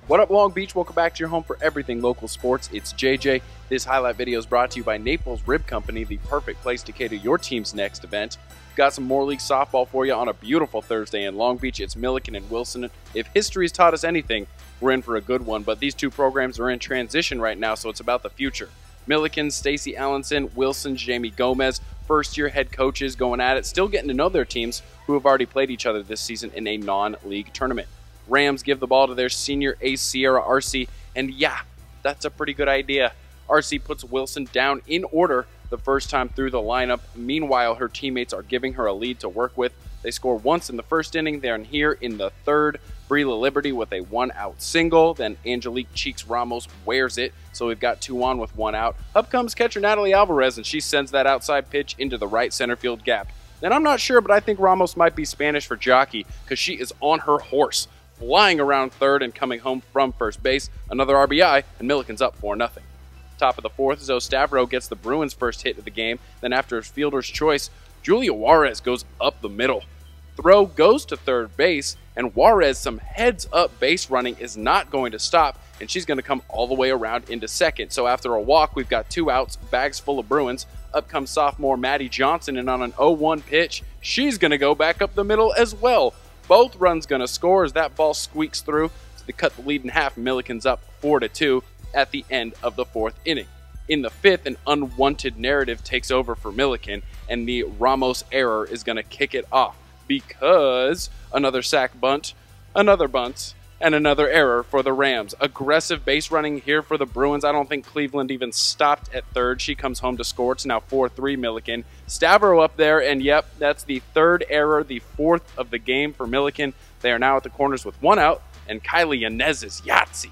What up, Long Beach? Welcome back to your home for everything local sports. It's JJ. This highlight video is brought to you by Naples Rib Company, the perfect place to cater your team's next event. Got some more league softball for you on a beautiful Thursday in Long Beach. It's Millikan and Wilson. If history's taught us anything, we're in for a good one, but these two programs are in transition right now, so it's about the future. Millikan, Stacey Allenson, Wilson, Jamie Gomez, first-year head coaches going at it, still getting to know their teams who have already played each other this season in a non-league tournament. Rams give the ball to their senior ace, Sierra Arce, and yeah, that's a pretty good idea. Arce puts Wilson down in order the first time through the lineup. Meanwhile, her teammates are giving her a lead to work with. They score once in the first inning. They're here in the third. Breela Liberty with a one-out single. Then Angelique Cheeks Ramos wears it. So we've got 2 on with 1 out. Up comes catcher Natalie Alvarez, and she sends that outside pitch into the right center field gap. And I'm not sure, but I think Ramos might be Spanish for jockey because she is on her horse, flying around third and coming home from first base. Another RBI, and Millikan's up 4-0. Top of the fourth, Zoe Stavro gets the Bruins' first hit of the game. Then after his fielder's choice, Julia Juarez goes up the middle. Throw goes to third base, and Juarez, some heads-up base running, is not going to stop, and she's going to come all the way around into second. So after a walk, we've got 2 outs, bags full of Bruins. Up comes sophomore Maddie Johnson, and on an 0-1 pitch, she's going to go back up the middle as well. Both runs going to score as that ball squeaks through. So they cut the lead in half. Millikan's up 4-2 at the end of the 4th inning. In the 5th, an unwanted narrative takes over for Millikan, and the Ramos error is going to kick it off because another sac bunt, another bunt, and another error for the Rams. Aggressive base running here for the Bruins. I don't think Cleveland even stopped at third. She comes home to score. It's now 4-3 Millikan. Stavro up there, and yep, that's the 3rd error, the 4th of the game for Millikan. They are now at the corners with 1 out, and Kylie Yanez's Yahtzee.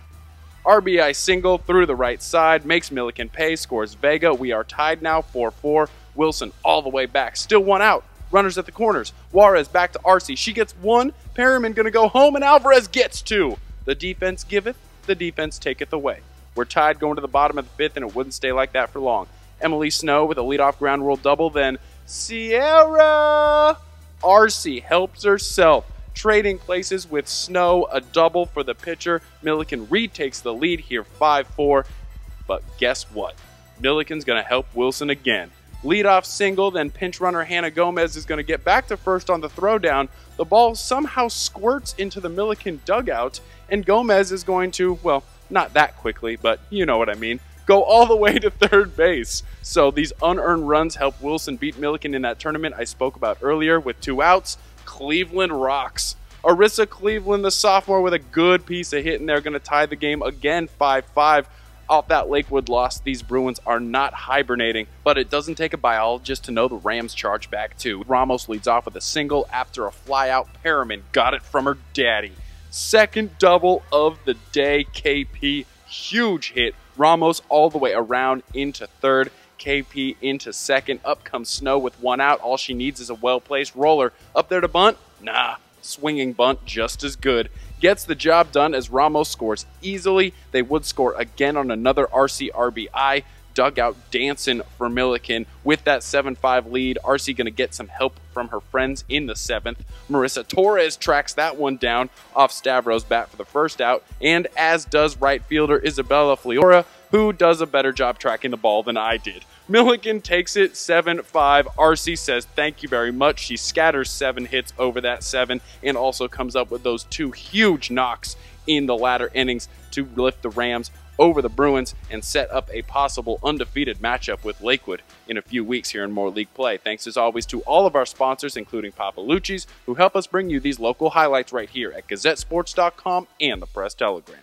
RBI single through the right side, makes Millikan pay, scores Vega. We are tied now, 4-4. Wilson all the way back, still 1 out. Runners at the corners. Juarez back to Arce. She gets 1. Perryman going to go home, and Alvarez gets 2. The defense giveth, the defense taketh away. We're tied going to the bottom of the 5th, and it wouldn't stay like that for long. Emily Snow with a leadoff ground rule double, then Sierra Arce helps herself, trading places with Snow, a double for the pitcher. Millikan retakes the lead here, 5-4. But guess what? Millikan's going to help Wilson again. Leadoff single, then pinch runner Hannah Gomez is going to get back to first on the throwdown. The ball somehow squirts into the Millikan dugout, and Gomez is going to, well, not that quickly, but you know what I mean, go all the way to third base. So these unearned runs help Wilson beat Millikan in that tournament I spoke about earlier with 2 outs. Cleveland rocks. Arissa Cleveland, the sophomore, with a good piece of hit, and they're going to tie the game again, 5-5. Off that Lakewood loss, these Bruins are not hibernating, but it doesn't take a biologist to know the Rams charge back too. Ramos leads off with a single after a flyout. Perriman got it from her daddy. 2nd double of the day, KP, huge hit. Ramos all the way around into 3rd. KP into 2nd. Up comes Snow with 1 out. All she needs is a well-placed roller. Up there to bunt? Nah. Swinging bunt just as good. Gets the job done as Ramos scores easily. They would score again on another Arce RBI. Dugout dancing for Millikan with that 7-5 lead. Arce going to get some help from her friends in the 7th. Marissa Torres tracks that one down off Stavro's bat for the 1st out, and as does right fielder Isabella Fliora, who does a better job tracking the ball than I did. Millikan takes it 7-5. Arce says thank you very much. She scatters 7 hits over that 7 and also comes up with those 2 huge knocks in the latter innings to lift the Rams over the Bruins and set up a possible undefeated matchup with Lakewood in a few weeks here in more league play. Thanks as always to all of our sponsors, including Papa Lucci's, who help us bring you these local highlights right here at GazetteSports.com and the Press Telegram.